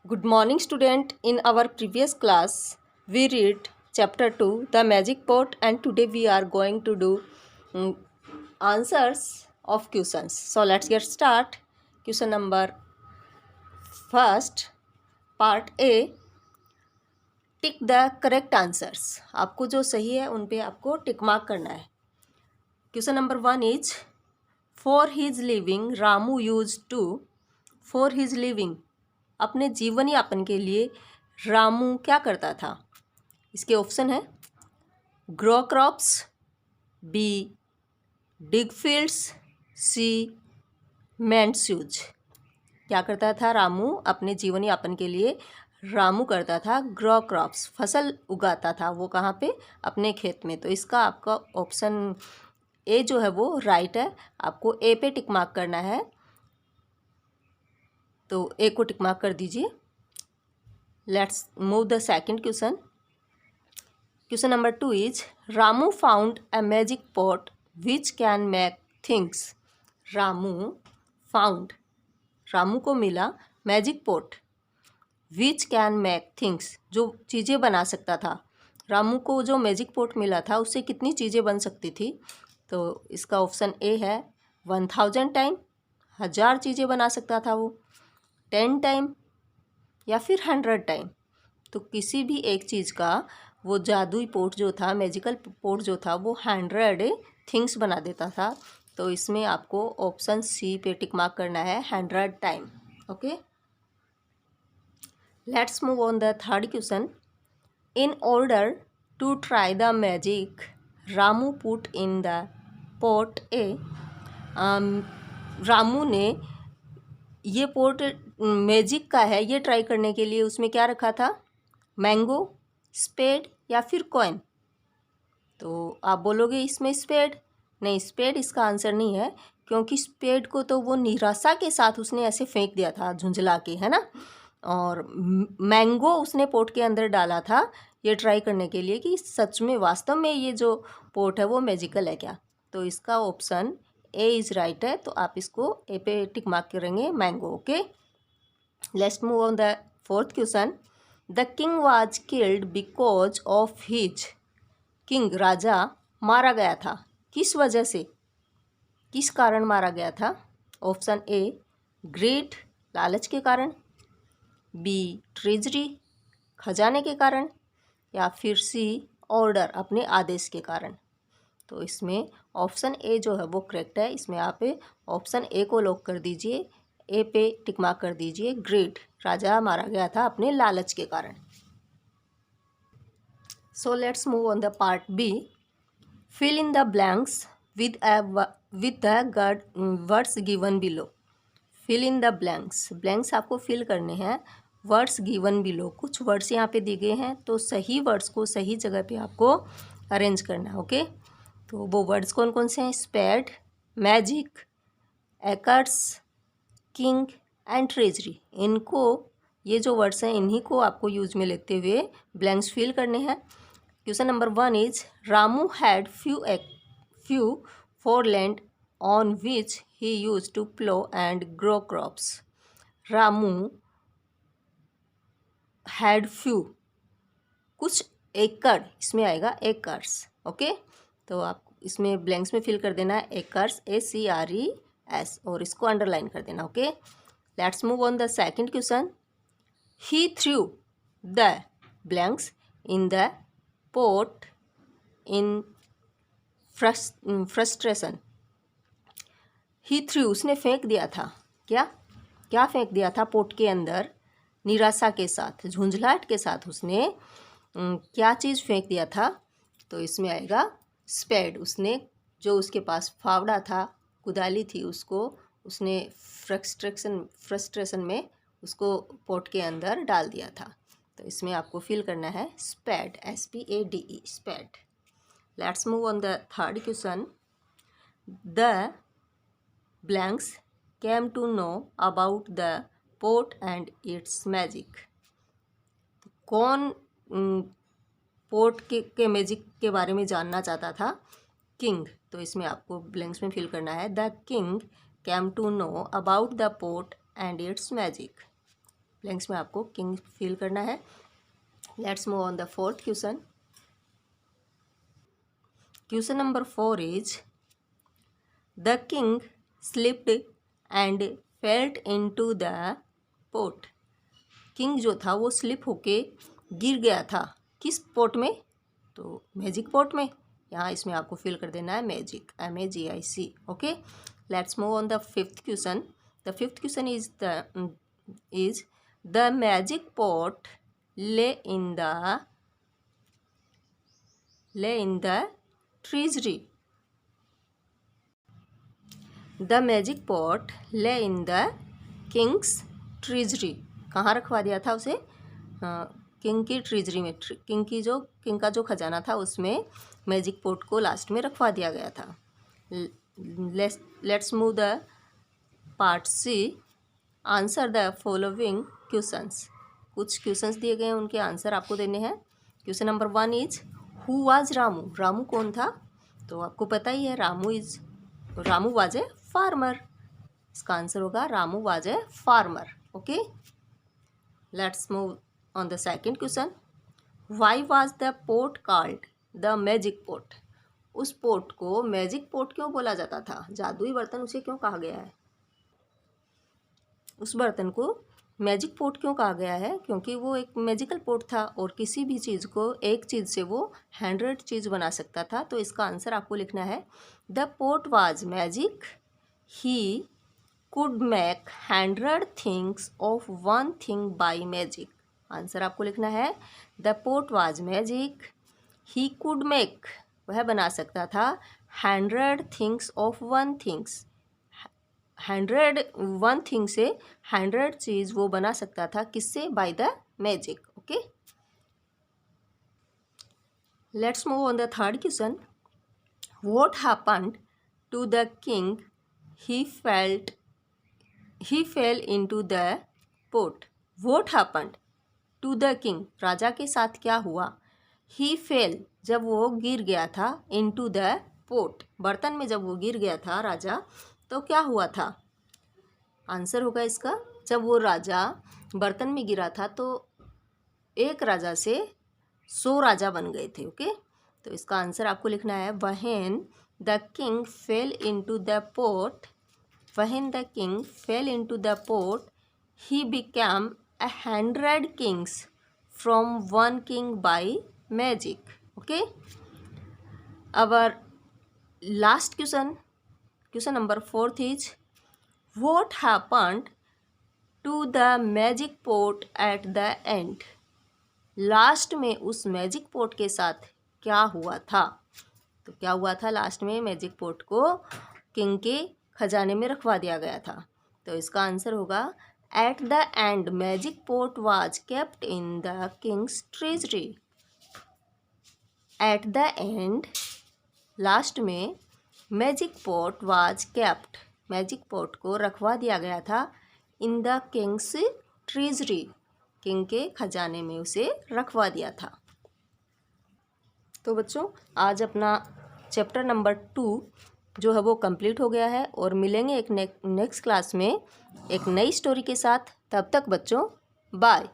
Good morning, student. In our previous class, we read chapter 2, The Magic Pot, and today we are going to do mm, answers of questions. So let's get start. Question number first, part A. Tick the correct answers. आपको जो सही है उन पे आपको tick mark करना है. Question number 1 is for his living Ramu used to. For his living, अपने जीवन यापन के लिए रामू क्या करता था. इसके ऑप्शन है ग्रो क्रॉप्स, बी डिग फील्ड्स, सी मेंट शूज. क्या करता था रामू अपने जीवन यापन के लिए. रामू करता था ग्रो क्रॉप्स, फसल उगाता था. वो कहाँ पे? अपने खेत में. तो इसका आपका ऑप्शन ए जो है वो राइट है. आपको ए पे टिक मार्क करना है, तो ए को टिक मार्क कर दीजिए. Let's move the second question. Question number 2 is Ramu found a magic pot which can make things. Ramu को मिला magic pot which can make things, जो चीज़ें बना सकता था. रामू को जो मैजिक पोट मिला था उससे कितनी चीज़ें बन सकती थी. तो इसका ऑप्शन ए है 1000 टाइम, 1000 चीज़ें बना सकता था वो. 10 टाइम या फिर 100 टाइम. तो किसी भी एक चीज़ का वो जादुई पोट जो था, मैजिकल पोट जो था, वो 100 थिंग्स बना देता था. तो इसमें आपको ऑप्शन सी पे टिक मार्क करना है, 100 time. Okay, let's move on the third question. In order to try the magic Ramu put in the pot a. Ramu ने ये पोट मैजिक का है, ये ट्राई करने के लिए उसमें क्या रखा था? मैंगो, स्पेड या फिर कॉइन. तो आप बोलोगे इसमें स्पेड. नहीं, स्पेड इसका आंसर नहीं है, क्योंकि स्पेड को तो वो निराशा के साथ उसने ऐसे फेंक दिया था झुंझला के, है ना. और मैंगो उसने पोट के अंदर डाला था ये ट्राई करने के लिए कि सच में वास्तव में ये जो पोट है वो मैजिकल है क्या. तो इसका ऑप्शन ए इज़ राइट है. तो आप इसको ए पे टिक मार्क करेंगे, mango. Okay, let's move on the fourth question. The king was killed because of his. King, राजा, मारा गया था किस वजह से, किस कारण मारा गया था. ऑप्शन ए ग्रीड, लालच के कारण, बी ट्रेजरी, खजाने के कारण, या फिर सी ऑर्डर, अपने आदेश के कारण. तो इसमें ऑप्शन ए जो है वो करेक्ट है. इसमें आप ऑप्शन ए को लॉक कर दीजिए, ए पे टिक मार्क कर दीजिए. ग्रेट, राजा मारा गया था अपने लालच के कारण. So let's move on the part B. Fill in the blanks with the words given below. Fill in the blanks, blanks आपको फिल करने हैं वर्ड्स गिवन बिलो. कुछ वर्ड्स यहाँ पे दिए गए हैं, तो सही वर्ड्स को सही जगह पे आपको अरेंज करना है. ओके, तो वो वर्ड्स कौन कौन से हैं? Spade, magic, acres, king and treasury. इनको, ये जो वर्ड्स हैं इन्हीं को आपको यूज में लेते हुए ब्लैंक्स फिल करने हैं. Question number 1 is Ramu had few foreland on which he used to plow and grow crops. Ramu had few, कुछ एकड़, इसमें आएगा एकर्स. ओके, तो आप इसमें ब्लैंक्स में फिल कर देना है एकर्स, ACRES, और इसको अंडरलाइन कर देना. Okay, let's move on the second question. He threw the blanks in the pot in frustration. He threw, उसने फेंक दिया था. क्या क्या फेंक दिया था पोट के अंदर? निराशा के साथ, झुंझलाहट के साथ उसने क्या चीज़ फेंक दिया था. तो इसमें आएगा स्पेड. उसने जो उसके पास फावड़ा था, कुदाली थी, उसको उसने फ्रस्ट्रेशन में उसको पोट के अंदर डाल दिया था. तो इसमें आपको फिल करना है spade, SPADE, spade. Let's move on the third question. The blanks came to know about the pot and its magic. कौन पोट के मैजिक के बारे में जानना चाहता था? किंग. तो इसमें आपको ब्लैंक्स में फिल करना है the king came to know about the pot and its magic. Blanks में आपको किंग फिल करना है। Let's move on the fourth question. Question number 4 is the king slipped and felt into the pot. King जो था वो slip होके गिर गया था, किस पोट में? तो मैजिक पोट में। यहाँ इसमें आपको फिल कर देना है magic, MAGIC। Okay, let's move on the fifth question. The fifth question is the magic pot lay in the treasury. The magic pot lay in the king's treasury. कहाँ रखवा दिया था उसे? किंग की ट्रेजरी में। किंग का जो खजाना था उसमें मैजिक पॉट को लास्ट में रखवा दिया गया था। Let's move the part C. Answer the following questions. कुछ क्वेश्चंस दिए गए हैं, उनके आंसर आपको देने हैं। Question number 1 is who was Ramu. Ramu कौन था? तो आपको पता ही है, रामू वाज ए फार्मर। इसका आंसर होगा Ramu was a farmer. Okay, let's move on the second question. Why was the pot called the magic pot. उस पोट को मैजिक पोट क्यों बोला जाता था? जादुई बर्तन उसे क्यों कहा गया है? उस बर्तन को मैजिक पोट क्यों कहा गया है? क्योंकि वो एक मैजिकल पोट था और किसी भी चीज़ को, एक चीज़ से वो 100 चीज़ बना सकता था। तो इसका आंसर आपको लिखना है the pot was magic, he could make 100 things of 1 thing by magic. Answer आपको लिखना है the pot was magic, he could make, वह बना सकता था 100 थिंग्स ऑफ 1 थिंग्स। 101 थिंग से 100 चीज़ वो बना सकता था, किससे? By the magic. Okay, let's move on the third question. What happened to the king he fell into the pot. What happened to the king, राजा के साथ क्या हुआ? ही फेल, जब वो गिर गया था, इनटू द पोट, बर्तन में जब वो गिर गया था राजा, तो क्या हुआ था? आंसर होगा इसका, जब वो राजा बर्तन में गिरा था तो एक राजा से 100 राजा बन गए थे। ओके, तो इसका आंसर आपको लिखना है when the king fell into the pot, when the king fell into the pot he become 100 kings from 1 king by magic. Okay, our last question number 4 is what happened to the magic pot at the end। Last में उस magic pot के साथ क्या हुआ था? तो क्या हुआ था? लास्ट में मैजिक पोट को किंग के खजाने में रखवा दिया गया था। तो इसका आंसर होगा at the end magic pot was kept in the king's treasury. At the end, last में, magic pot was kept, magic pot को रखवा दिया गया था in the king's treasury, king के खजाने में उसे रखवा दिया था। तो बच्चों, आज अपना चैप्टर नंबर 2 जो है वो कंप्लीट हो गया है और मिलेंगे एक नेक्स्ट क्लास में एक नई स्टोरी के साथ। तब तक बच्चों, बाय।